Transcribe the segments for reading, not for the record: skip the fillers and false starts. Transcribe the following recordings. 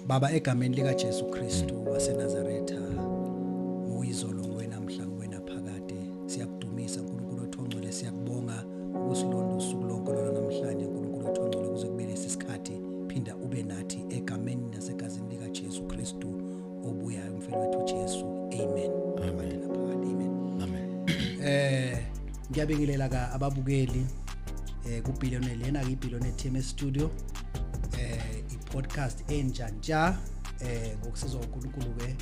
Baba egameni lika Jesu Kristu waseNazaretha uyizolo ngwenamhla ngwenaphakade siyakudumisa uNkulunkulu othongcwele siyakubonga ukusilonda usuku lonke lona namhlanje uNkulunkulu othongcwele kuze kube lesikhathi phinda ube nathi egameni nasegazini lika Jesu Kristu obuya umfowethu Jesu amen amen amen ngiyabingelela ka ababukeli kuBillionaire lena ke iBillionaire TMS studio podcast enjanja ngokusizwa uNkulunkulu ke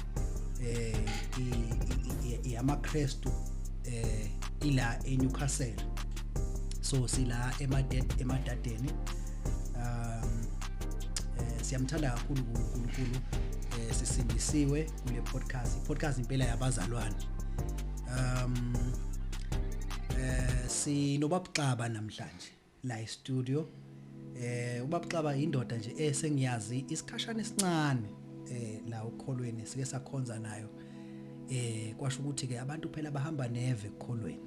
iyamaKristu ila eNewcastle so sila emadadeni siyamthanda kakhulu uNkulunkulu sisindisiwe kule podcast impela yabazalwane sinobabxaba namhlanje la e-studio ubabxaba indoda nje esengiyazi isikhashana esincane la ukholweni sike sakhonza nayo kwasho ukuthi ke abantu phela bahamba neve ekholweni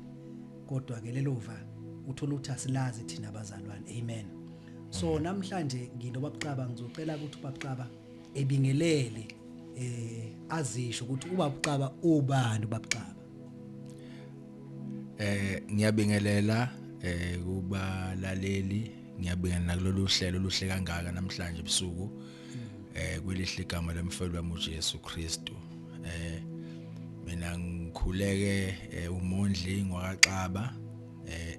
kodwa ke lelova uthola ukuthi asilazi thina abazalwane amen so namhlanje nginobabxaba ngizocela ukuthi ubabxaba ebingelele azisho ukuthi ubabxaba ubani ubabxaba ngiyabingelela kubalaleli ngiyabingelela kulolu hlelo oluhle kangaka namhlanje ebusuku kwelihle igama lomfowethu wami uJesu Kristu mina ngikhuleke umondli ngwakaXaba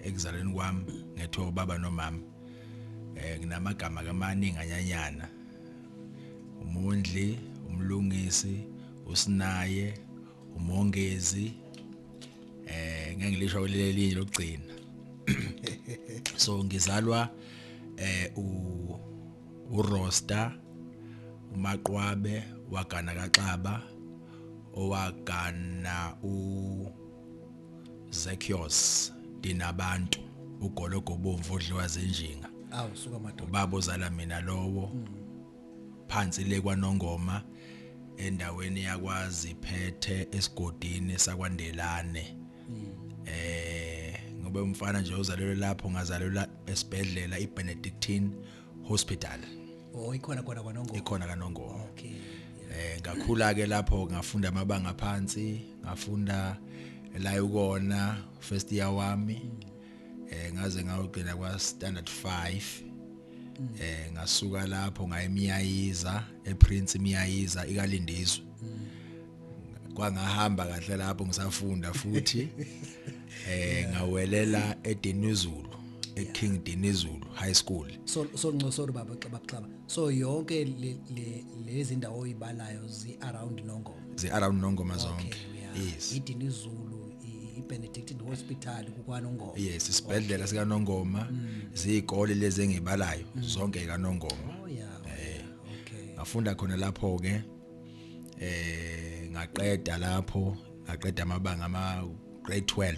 ekuzaleni kwami ngethiwa baba nomama nginamagama kamaningi anyanyana umondli umlungisi usinaye umongezi ngiyangilisho kuleli lokugcina so ngizalwa uRosta uMaqwabe wagana kaXaba owagana uZekios dinabantu ugologo bomvu odliwa zenjinga suka madoda ubaba ozala mina lowo phansi le kwaNongoma endaweni yakwaZiphethe esigodini sakwaNdelane ngoba umfana nje uzalelwe lapho ngazalelwa esibhedlela iBenedictine Hospital ikhona kwaNongoma ikhona kaNongoma okay ngakhula ke lapho ngafunda amabanga phansi ngafunda la ukona first year wami ngaze ngawugcina kwa standard 5 ngasuka lapho ngayemiyayiza ePrince imiyayiza ikalindizwe kwangahamba kahle lapho ngisafunda futhi ngawelela eDinizulu eKing Dinizulu High School sorry baba xaba so yonke lezi ndawo oyibalayo around Nongoma zonke yes iDinizulu iBenedictine Hospital kuKwaNongoma yes isibhedlela sika Nongoma zikole lezi engibalayo zonke kaNongoma okay ngafunda khona lapho ke ngaqeda lapho ngaqeda amabanga ama grade 12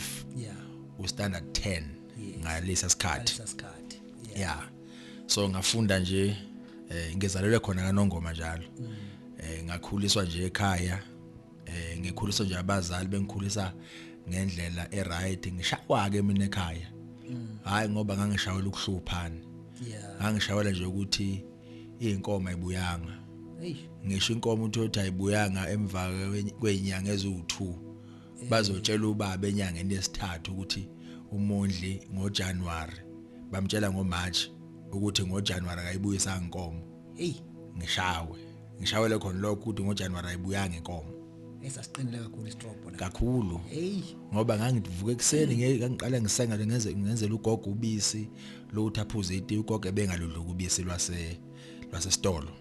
u standard 10 ngalesa sikhathi so ngafunda nje ngizalelwe khona kaNongoma njalo ngakhuliswa nje ekhaya ngikhuliswa nje abazali bengikhulisa ngendlela eright ngishawa ke mina ekhaya hayi ngoba ngangishawela ukuhluphana ngangishawela nje ukuthi inkomo ayibuyanga ngisho inkomo uthi ayibuyanga emva kwenyanga eziwu2 bazotshela ubaba enyangeni yesithathu ukuthi umondli ngoJanuary bamtshela ngoMarch ukuthi ngoJanuary akayibuyisa inkomo ngishawele khona lokho ukuthi ngoJanuary ayibuyanga inkomo esasiqinile kakhulu istrobo kakhulu ngoba ngangivuka ekseni ngiqala ngisenga ngenzela ugogo ubisi lokuthi aphuze iti ugogo ebengaludluka ubisi lwasesitolo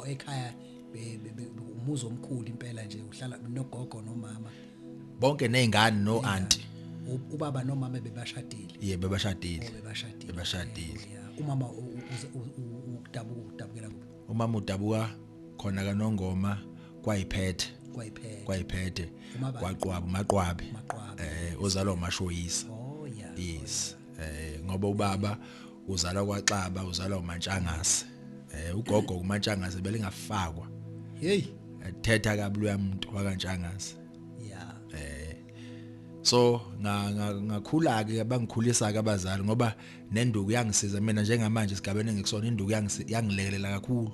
ekhaya umuzi omkhulu impela nje uhlala nogogo nomama bonke nezingane no auntie ubaba nomama bebashadile bebashadile umama udabukela kuphi umama udabuka khona kaNongoma kwayiphethe kwaQwaba uMaqwabe ozalwa uMashoyisa yes ngoba ubaba uzalwa kwaXaba uzalwa uMantshangase ugogo uMantshangase belingafakwa ethetha kabulo yamuntu wakaNtshangase so ngakhula ke bangikhulisa ke abazali ngoba nenduku yangisiza mina njengamanje isigabeni engikusona induku yangilekelela kakhulu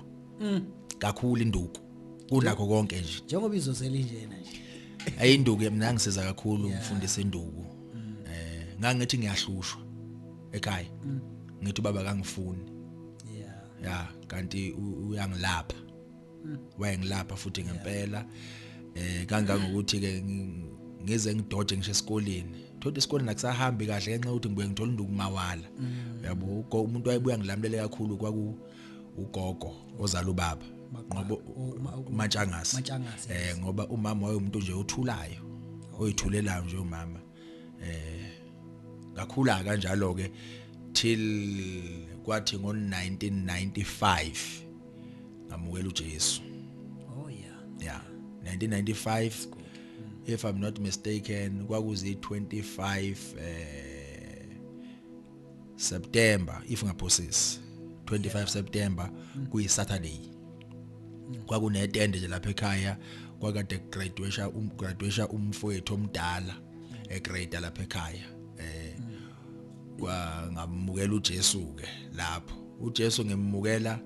kakhulu induku kunakho konke nje njengoba izosela njena nje ayinduku mina yangisiza kakhulu ngifundisa induku ngangithi ngiyahlushwa ekhaya ngithi baba kangifuni ya kanti uyangilapha wayengilapha futhi ngempela kangangokuthi ke ngize ngidoje ngisho esikoleni thothi esikoleni akusahambi kahle ngenxa ukuthi ngibuye ngithola induku mawala yabo umuntu wayebuya ngilamulela kakhulu kwaku ugogo ozala ubaba ngoba uMatshangasi ngoba umama wayemuntu nje othulayo oyithulelayo nje umama ngakhula kanjalo ke till kwathi ngo1995 ngamukela uJesu yeah 1995 if I'm not mistaken kwakuzi 25 September if ngaphosisi 25 September kuyi Saturday kwakunetende nje lapha ekhaya kwakade graduation umfowethu omdala egrade lapha ekhaya ngamukela uJesu ke lapho uJesu ngimukela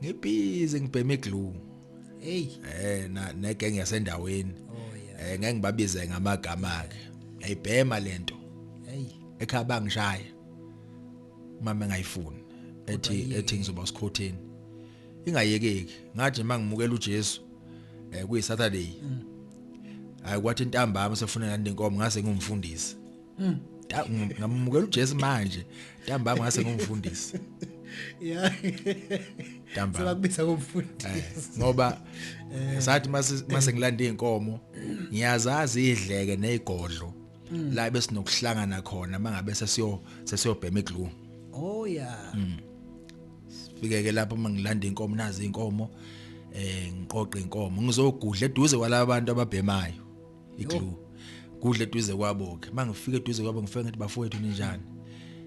ngibhizi ngibhema iglue na negenge yasendaweni ngeke ngibabize ngamagama akhe ayibhema lento ekhaya bangishaya mama engayifuni ethi ngizoba usikhotheni ingayekeki ngathi mangimukela uJesu kuyi Saturday ayikwathi intambama sefuna landa inkomo ngase ngumfundisi ngamukela uJesu manje intambama ngase ngumfundisi sebakubiza komfundisi ngoba sathi mase ngilanda inkomo ngiyazazi idleke nezigodlo la besinokuhlangana khona mangabe sesiyobhema iglue Fike lapho mangilanda inkomo nazi inkomo ngiqoqa inkomo ngizogudla eduze kwalabantu ababhemayo iglue kudla eduze kwabo ke mangifika eduze kwabo ngifike ngithi bafowethu ninjani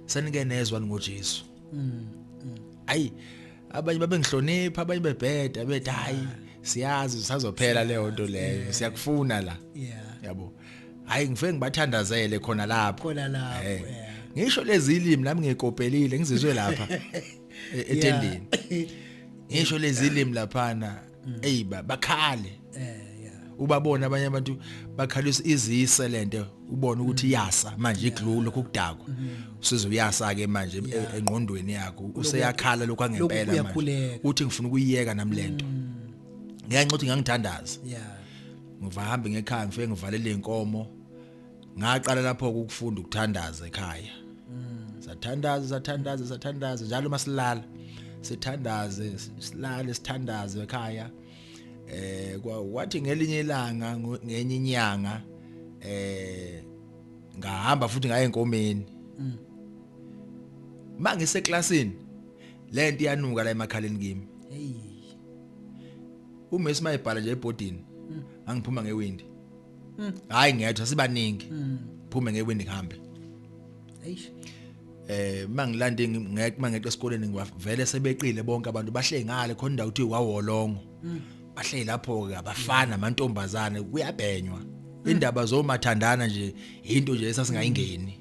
sanike nezwa ngoJesu ayi abanye babengihlonipha abanye bebheda bethi hayi siyazi sisazophela leyo nto leyo siyakufuna la yabo hayi ngifike ngibathandazele khona lapho ngisho lezi ilimi nami ngikopelile ngizizwe lapha etendeni ngisho lezi ilimi laphana bakhale ubabona abanye abantu bakhalisa izise lento ubona ukuthi iyasa manje iglue lokho kudako usizuyasa ke manje engqondweni yakho useyakhala lokho angempela manje uthi ngifuna ukuyiyeka nami lento ngiyancothi ngangithandaza ngivahambe ngekhaya ngifike ngivalele inkomo ngaqala lapho ukufunda ukuthandaza ekhaya sathandaza njalo masilala sithandaze silale sithandaze ekhaya kwathi ngelinye ilanga ngenye inyanga ngahamba futhi ngaye enkomeni mangise classini lento iyanuka la emakhaleni kimi umesi mayibhala nje ebhodini angiphuma ngewindi hayi ngiyethu sibaningi phume ngewindi ngihambe mangilande mangeqe esikoleni ngivele sebeqile bonke abantu bahle ngale khona indawo uthi wawolongo bahle lapho ke abafana amantombazane kuyabhenywa indaba zomathandana nje into nje esasingayingeni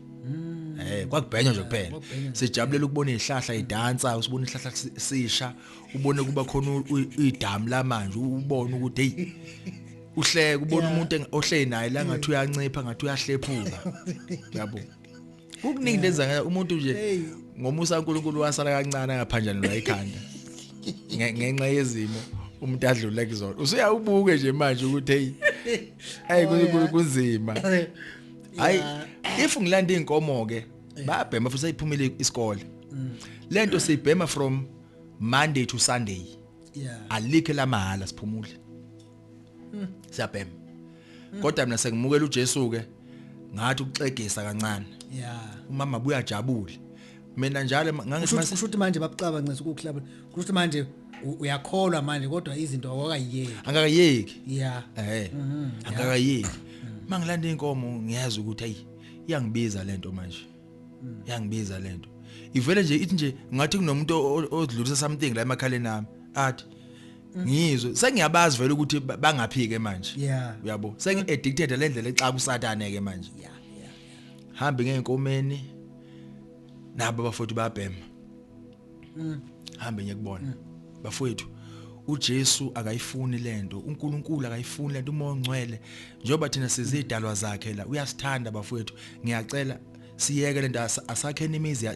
kwakubhenywa nje kuphela sijabulela ukubona izihlahla idansa usibona izihlahla sisha ubone kuba khona idamu la manje ubone ukuthi hey uhleke ubona umuntu ohleli naye la ngathi uyancipha ngathi uyahlephuka yabo ukuningi lenza umuntu nje ngomusa uNkulunkulu wasala kancane ngaphanjanelwa ikhanda ngenxa yezimo umuntu adlule kuzona usuyawubuke nje manje ukuthi hey kunzima hayi if ngilanda inkomo ke babhema futhi ayiphumile isikole lento siyibhema from Monday to Sunday alikhe la mahala siphumule siyabhema kodwa mina sengimukela uJesu ke ngathi ukuxegisa kancane umama buya jabule mina njalo ngangithi kushuthi manje babucaba ncese ukuklaba kushuthi manje uyakholwa manje kodwa izinto angakayeki angakayeki mangilanda inkomo ngiyazi ukuthi hey iyangibiza lento manje iyangibiza lento ivele nje ithi nje ngathi kunomuntu odlulisa something la emakhaleni nami athi ngizwe sengiyabazi vele ukuthi bangaphike manje uyabo sengi addicted le ndlela exaka uSathane ke manje hambe ngeenkomeni nabo bafowethu bayabhema hambe ngiyakubona bafowethu uJesu akayifuni lento uNkulunkulu akayifuni lento umoya ongcwele njoba thina sizidalwa zakhe la uyasithanda bafowethu ngiyacela siyeke lento asakheni imizi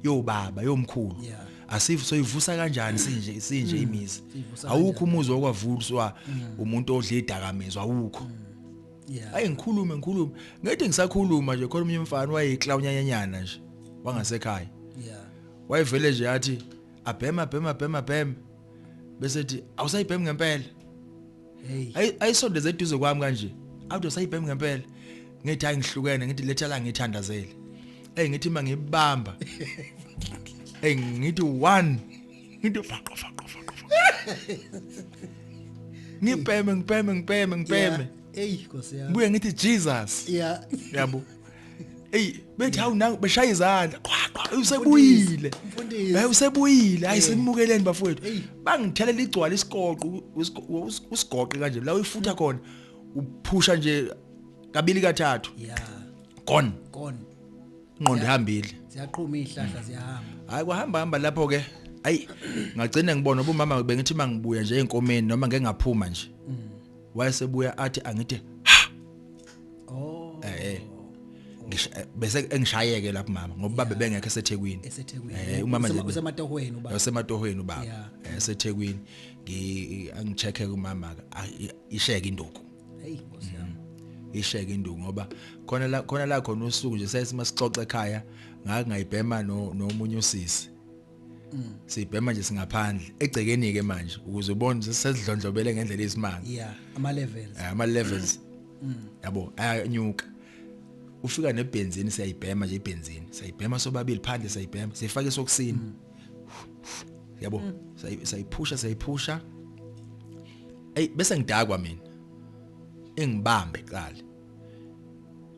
yobaba yomkhulu asifu soyivusa kanjani sinje imizi awukho umuzi okwavuluswa umuntu odla idakamizwa awukho hayi ngikhulume ngithi ngisakhuluma nje khona umunye umfana wayeyiklawunyanyana nje wangasekhaya wayevele nje yathi abhema bese ethi awusayibhemi ngempela ayisondeze eduze kwami kanje awuthi usayibhemi ngempela ngithi hayi ngihlukene ngithi letha la ngithandazele ngithi mangibamba ngithi 1 ngithi faqo ngibheme Nkosi yami buye ngithi Jesus yabo bethi hawu nangu beshaya izandla usebuyile ayisimukeleni bafowethu bangithelela igcwala isigoqo usigoqe kanje la uyifutha khona uphusha nje kabili kathathu gone ingqondo ihambile ziyaqhuma izihlahla ziyahamba hayi kwahamba lapho ke ayi ngagcina ngibona ubumama bengithi mangibuya nje enkomeni noma ngeke ngaphuma nje wayesebuya athi angithi bese engishayeke lapho mama ngoba baba bengekho eseThekwini umama nje usematohweni ubaba eseThekwini angichecke umama isheke induku Nkosi yami isheke induku ngoba khona la khona usuku nje sesimasicoxa ekhaya ngayibhema nomunye usisi sibhema nje singaphandle egcekeni ke manje ukuze ubone sesidlondlobele ngendlela esimanga ama levels yabo ayanyuka ufika nebenzini siyayibhema nje ibenzini sayibhema sobabili phandle sayibhema sifaka esokusini yabo sayiphusha bese ngidakwa mina engibambe qala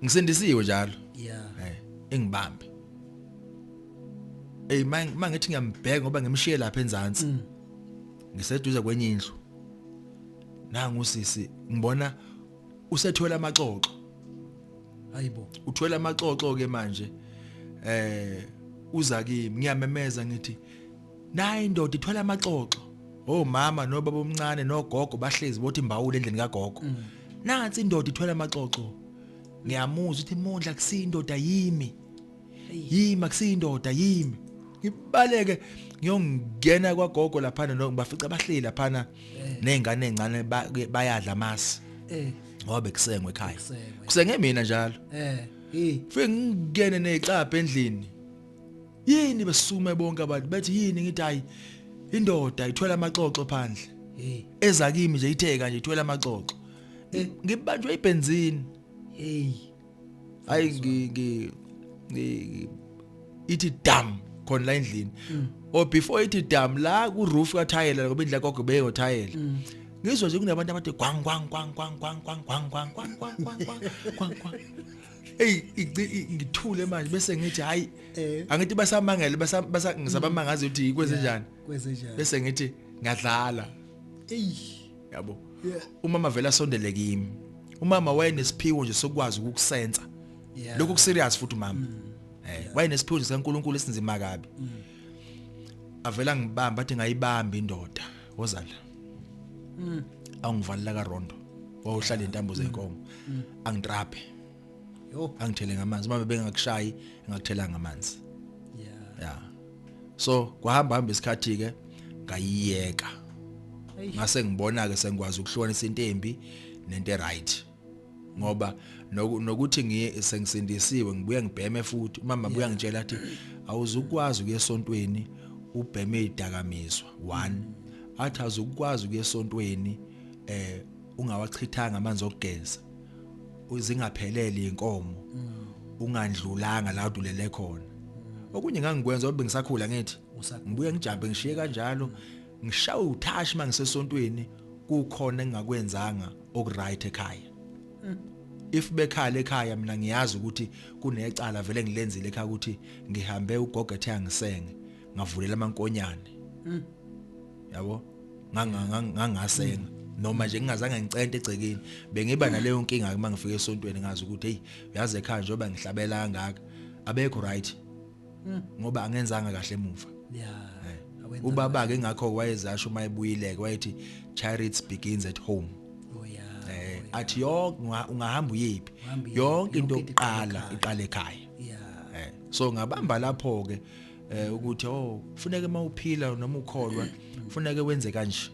ngisindisiwe njalo engibambe mangithi ngiyambheka ngoba ngimshiye lapha enzansi ngiseduze kwenye indlu nangu usisi ngibona usethola amaxoxo hayibo uthola amaxoxo ke manje uza kimi ngiyamemeza ngithi nayi indoda ithola amaxoxo mama nobaba omncane nogogo bahlezi bothi imbawule endlini kagogo nansi indoda ithola amaxoxo ngiyamuzwa ukuthi imondla kusindoda yimi akusindoda yimi ngibaleke ngiyongena kwagogo lapha bafica bahleli lapha nezingane ezincane bayadla amasi ngoba kusengwe ekhaya kusenge mina njalo fike ngingene necapha endlini yini besume bonke abantu bethi yini ngithi hayi indoda ithola amaxoxo phandle eza kimi nje itheka nje ithola amaxoxo ngibanjwe ibenzini hayi ithi dam khona la endlini before ithi dam la ku roof kathayela ngoba indlu yakho beyo thayela ngizwa nje kunabantu abathi gwang ngithule manje bese ngithi hayi angithi basamangele ngisabamangaza ukuthi ikwenze njani bese ngithi ngadlala yabo umama vela sondele kimi umama wayenesiphiwo nje sokwazi ukukusenza lokho kuserious futhi umama wayenesiphiwo saNkulunkulu esinzima kabi avela ngibamba athi ngayibamba indoda wozala angivalela kaRondo wawuhlala intambo zenkomo angitrape angithele ngamanzi uma bengakushayi ngakuthela ngamanzi so kwahamba isikhathi ke ngayiyeka ngase ngibona ke sengikwazi ukuhlukanisa intembi nento eright ngoba nokuthi ngiye sengisindisiwe ngibuya ngibheme futhi umama buya ngitshela athi awuzukwazi ukuya esontweni ubheme idakamizwa 1 athi azukwazi ukuya esontweni ungawachithanga amanzi okugeza uzingaphelele inkomo ungandlulanga la udulele khona okunye ngangikwenza ngoba ngisakhula ngithi ngibuye ngijambe ngishiye kanjalo ngishawa uthashi mangisesontweni kukhona engingakwenzanga okuright ekhaya if bekhala ekhaya mina ngiyazi ukuthi kunecala vele ngilenzile ekhaya ukuthi ngihambe ugogo ethe angisenge ngavulela amankonyane yabo ngangasenga noma nje ngingazange ngicente egcekeni bengiba naleyo nkinga uma ngifika esontweni ngazi ukuthi hey uyazi ekhaya njengoba ngihlabela kangaka abekho right ngoba angenzanga kahle emuva ubaba ke ngakho wayezasho mayebuyileke wayethi charity begins at home athi yonke ungahamba uyiphi yonke into yokuqala iqala ekhaya so ngabamba lapho ke ukuthi kufuneka mawuphila noma ukholwa kufuneka wenze kanje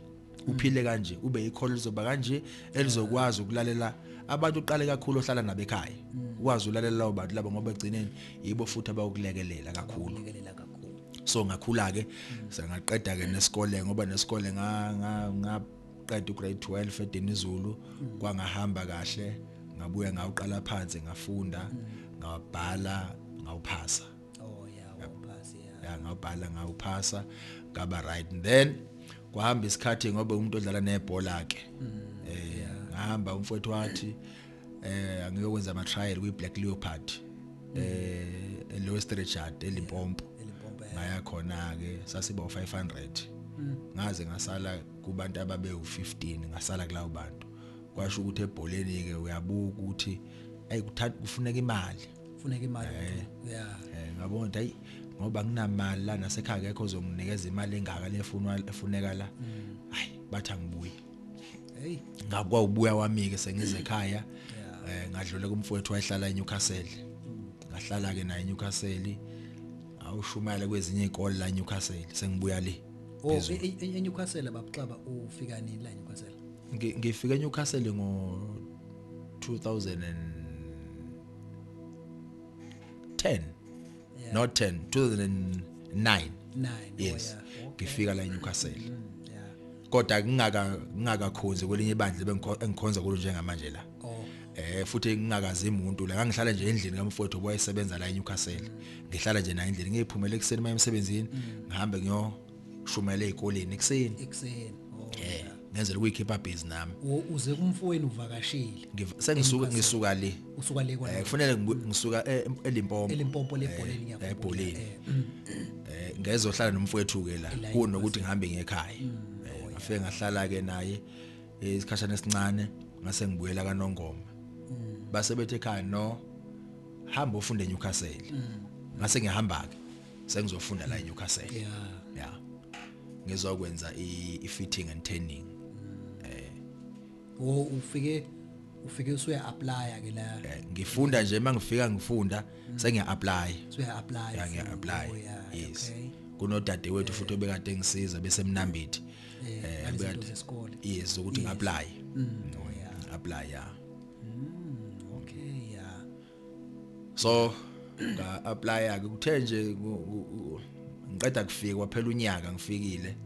uphile kanje ube ikholo lizoba kanje elizokwazi ukulalela abantu uqale kakhulu ohlala nabo ekhaya ukwazi ulalela labo bantu labo ngoba egcineni yibo futhi abayokulekelela kakhulu so ngakhula ke sengaqeda ke nesikole ngoba nesikole ngaqeda ugrade 12 eDenizulu kwangahamba kahle ngabuya ngawuqala phansi ngafunda ngawabhala ngawuphasa ngawubhala ngawuphasa ngaba right and then kwahamba isikhathi ngoba umuntu odlala nebhola ke ngahamba umfowethu wathi angiyokwenza ama trial kwi Black Leopard eLouis Richard eLimpopo ngaya khona ke sasiba u500 ngaze ngasala kubantu ababe u15 ngasala kulawo bantu kwasho ukuthi ebholeni ke uyabuka ukuthi kufuneka imali ngabona ukuthi hayi ngoba nginamali la nasekhaya akekho ozonginikeza imali engaka lefuneka la hayi bathi angibuye ngakwa ubuya wami ke sengize ekhaya ngadlula kumfowethu wayehlala eNewcastle ngahlala ke naye eNewcastle awushumayela kwezinye izikole la eNewcastle sengibuya le eNewcastle abaxaba ufika nini la eNewcastle ngifika eNewcastle ngo 2010 not 10 2009 yes ngifika la eNewcastle kodwa ngingakakhonzi kwelinye ibandla bengikhonza kulo njengamanje la futhi ngingakazi umuntu la ngihlala nje endlini kamfowethu owayesebenza la eNewcastle ngihlala nje na endlini ngiyiphumela ekseni maye emsebenzini ngihambe ngiyoshumela ezikoleni ekseni ngenzela ukuyikhipha busy nami uze kumfowenu uvakashile ngisuka le usuka le kwana kufanele ngisuka eLimpopo lebholeni ebholeni ngezohlala nomfowethu ke la kunokuthi ngihambe ngekhaya ngafike ngahlala ke naye isikhashana esincane ngase ngibuyela kaNongoma base bethe ekhaya no hamba ufunde eNewcastle ngase ngihamba ke sengizofunda la eNewcastle ngizokwenza i-fitting and turning ufike usuya apply ke la ngifunda nje mangifika ngifunda sengiya apply ngiya apply yes kunodade wethu futhi obekade ngisiza bese Mnambithi bekade esikole yes ukuthi ngi-apply apply okay so nga-apply ke kuthe nje ngiqeda kufika kwaphela unyaka ngifikile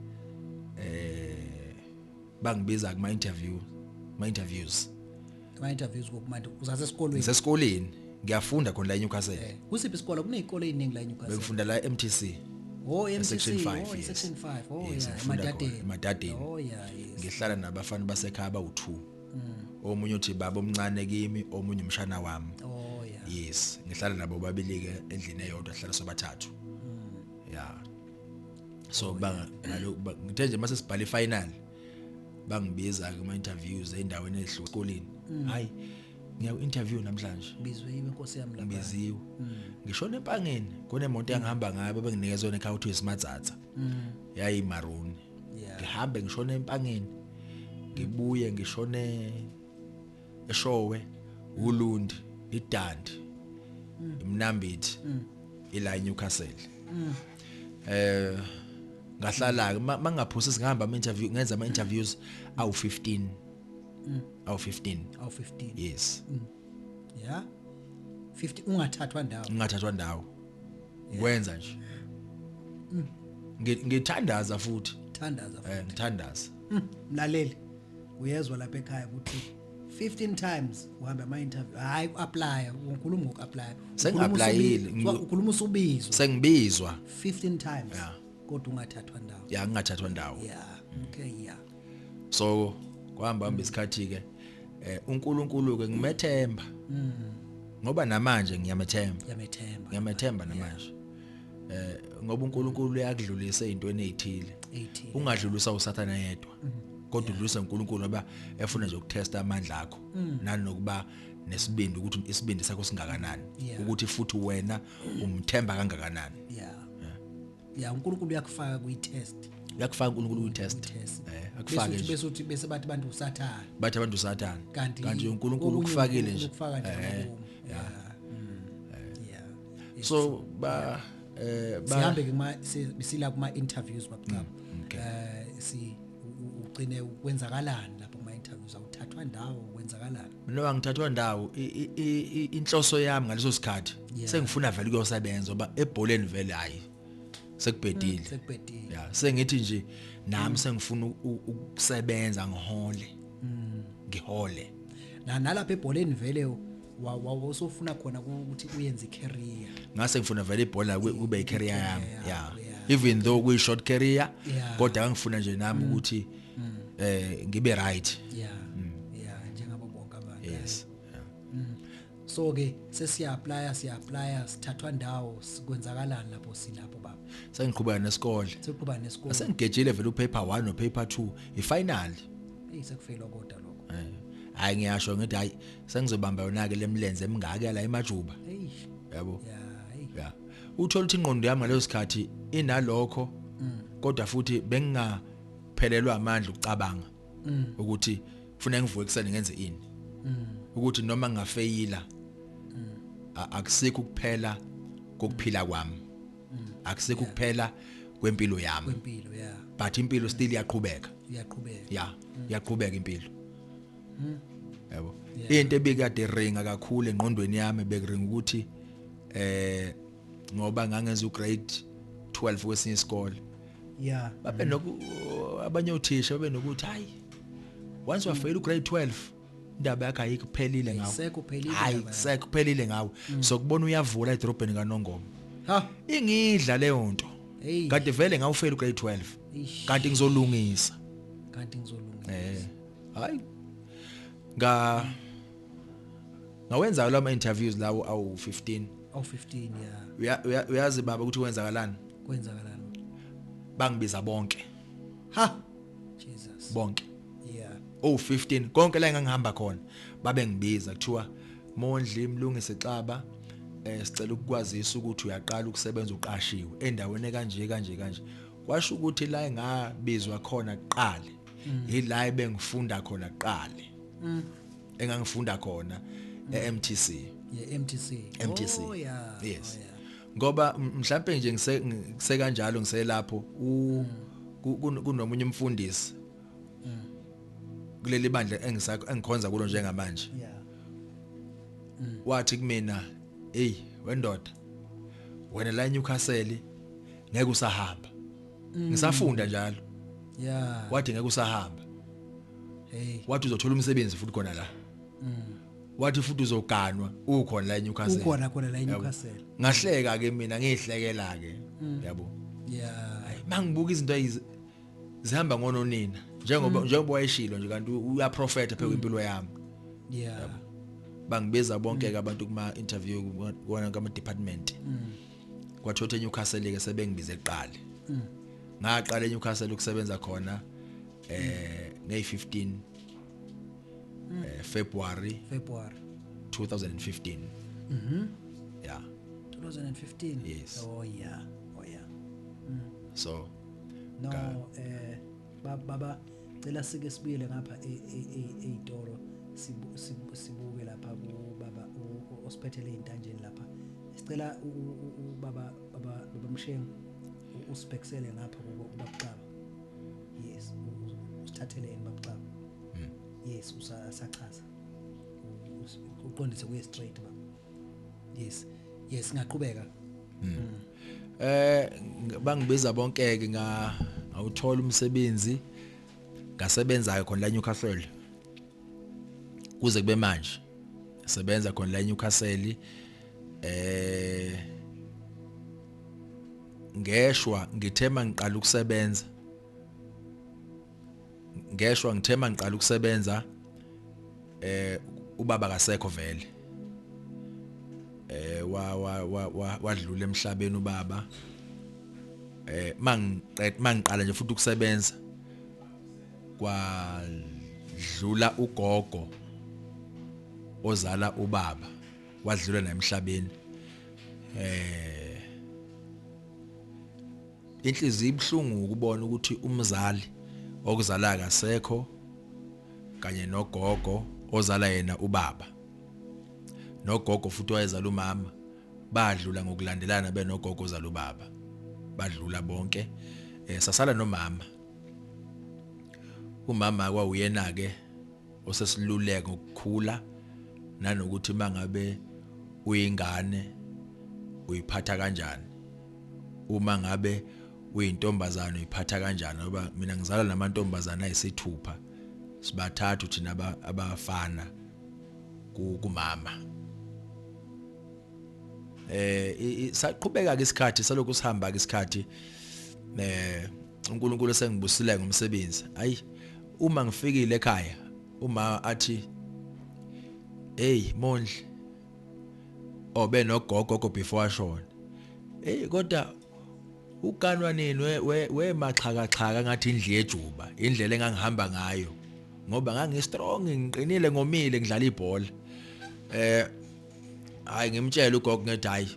bangibiza kuma interviews kokumanje usase esikolweni ngisesikoleni ngiyafunda khona la eNewcastle kusiphi isikole kunezikole eziningi la eNewcastle bengifunda la MTC MTC section 5 section 5 emadadeni ngihlala nabafana basekhaya abawu2 omunye uthi baba omncane kimi omunye umshana wami yes ngihlala nabo babili ke endlini eyodwa hlala sobathathu so ngithe nje mase sibhala ifinal bangibiza kuma interviews endaweni ezihlukile hayi ngiya interview namhlanje bizwe yiwe inkosi yami lapha biziwe ngishona empangeni kunemoto engihamba ngayo benginikeza yona ekhaya uthi Smatsatsa yayi maroon ngihambe ngishona empangeni ngibuye ngishone eShowe uLundi iDandi Mnambithi ila eNewcastle ngahlala mangaphusi singahamba ama-interview ngenza ama-interviews awu15 yes 50 ungathathwa ndawo ngwenza nje ngithandaza futhi ngithandaza mlaleli uyezwa lapha ekhaya ukuthi 15 times uhamba ama-interview hayi apply ukhuluma ngoku-apply sengi-applyile ukhuluma usubizwa sengibizwa 15 times kodwa ungathathwa ndawo ngingathathwa ndawo okay so kwahamba isikhathi ke uNkulunkulu ke ngimethemba ngoba namanje ngiyamethemba namanje ngoba uNkulunkulu uyakudlulisa ezintweni ezithile ungadlulisa uSathana yedwa kodwa udlulisa uNkulunkulu ngoba efuna nje ukutesta amandla akho nanokuba nesibindi ukuthi isibindi sakho singakanani ukuthi futhi wena umthemba kangakanani. Yeah uNkulunkulu uyakufaka kwi-test. Uyakufaka uNkulunkulu kwi-test. Akufake nje. Bese bathi abantu usathana. Bathi abantu usathana. Kanti uNkulunkulu ukufakile nje. Ukufaka nje. So sihambe ke sila kuma interviews babucaba. Ugcine ukwenzakalani lapho kuma interviews awuthathwa ndawo kwenzakalani? Mina ngithathwa ndawo inhloso yami ngaleso sikhathi sengifuna vele ukuyosebenza ngoba ebholeni vele hayi sekubhedile. Yeah sengithi nje nami sengifuna ukusebenza ngihole. Ngihole. Nalapha ebholeni vele wawusofuna khona ukuthi uyenze icareer. Ngase ngifuna vele ibhola kube icareer yami. Yeah. Even though kuyi short career kodwa ngifuna nje nami ukuthi ngibe right. Yeah njengabo bonke abantu. Yes. So ke siya-apply sithathwa ndawo sikwenzakalani lapho silapho baba? Sengiqhubeka nesikole. Siqhubeka nesikole. Sengigejile vele upaper 1 no paper 2 ifinal. Sekufela kodwa lokho. Hayi ngiyasho ngithi hayi sengizobamba yona ke lemlenze emingaka la eMajuba. Yabo. Yeah. Uthola ukuthi ingqondo yami ngaleso sikhathi inalokho kodwa futhi bengingaphelelwa amandla ukucabanga ukuthi kufanele ngivuke kuseni ngenze ini. Ukuthi noma ngingafeyila akusikho kuphela kokuphila kwami. Akusikho kuphela kwempilo yami. Kwempilo But impilo still iyaqhubeka. Iyaqhubeka impilo. Yabo. Into ebikade ringa kakhulu engqondweni yami bekuringa ukuthi ngoba ngangenza ugrade 12 kwesinye isikole. Babe abanye othisha babe nokuthi hayi once wafeyila ugrade 12 indaba yakhe ayikho kuphelile ngawo. Hayi sekuphelile ngawo. So kubona uyavula edrobheni kaNongoma. Ingidla leyo nto. Kade vele ngawufeyila ugrade 12. Kanti ngizolungisa. Hayi ngawenza lama interviews lawo awu 15. Uyazi baba ukuthi kwenzakalani? Bangibiza bonke. Jesus. Bonke. 15 konke la engangihamba khona babe ngibiza kuthiwa Mondli Mlungisi Xaba sicela ukukwazisa ukuthi uyaqala ukusebenza uqashiwe endaweni kanje. Kwasho ukuthi la engabizwa khona kuqala ila ebengifunda khona kuqala. Engangifunda khona eMTC. MTC. Yes. Ngoba mhlambe nje ngise kanjalo ngiselapho kunomunye umfundisi kuleli bandla engikhonza kulo njengamanje. Wathi kumina wendoda wena la eNewcastle ngeke usahamba. Ngisafunda njalo. Wathi ngeke usahamba. Wathi uzothola umsebenzi futhi khona la. Wathi futhi uzoganwa ukhona la eNewcastle. Ukhona la eNewcastle. Ngahleka ke mina ngihlekela ke. Yabo. Mangibuka izinto zihamba ngononina njengoba wayeshilo nje kanti uyaprofeta phela impilo yami. Bangibiza bonke ke abantu kuma interview kuona kama department. Kwathi eNewcastle ke sebengibize eqale. Ngaqala eNewcastle ukusebenza khona nge-15 February 2015. 2015. Yes. Oh yeah. So no baba cela sike sibuyele ngapha eItoro sibuke lapha ku baba osipethele intanjeni lapha. Sicela baba Mshengu usibhekisele ngapha kubabucaba. Yes, usithatheleni babucaba. Yes, usachaza. Uqondise kuye straight baba. Yes ngaqhubeka. Bangibiza bonke ke ngawuthola umsebenzi ngasebenza khona la eNewcastle kuze kube manje sebenza khona la eNewcastle ngeshwa ngithema ngiqala ukusebenza ubaba kasekho vele wadlula emhlabeni ubaba mangiqala nje futhi ukusebenza kwadlula ugogo ozala ubaba wadlula na emhlabeni. Inhliziyo ibhlungu ukubona ukuthi umzali okuzala akasekho kanye nogogo ozala yena ubaba nogogo futhi wayezala umama badlula ngokulandelana benogogo ozala ubaba badlula bonke. Sasala nomama. Umama kwawuyena ke osesiluleka ukukhula nanokuthi mangabe uyingane uyiphatha kanjani, uma ngabe uyintombazana uyiphatha kanjani, ngoba mina ngizala namantombazana ayisithupha sibathathu thina abafana kumama. Saqhubeka ke isikhathi salokhu sihamba ke isikhathi, uNkulunkulu sengibusile ngomsebenzi. Hayi, uma ngifikile ekhaya uma athi hey Mondli obe nogogo before ashona, kodwa uganwa nini we maxhaka ngathi indle ejuba, indlela engangihamba ngayo ngoba ngangistrong ngiqinile ngomile ngidlala ibhola. Hayi ngimtshela ugogo ngethi hayi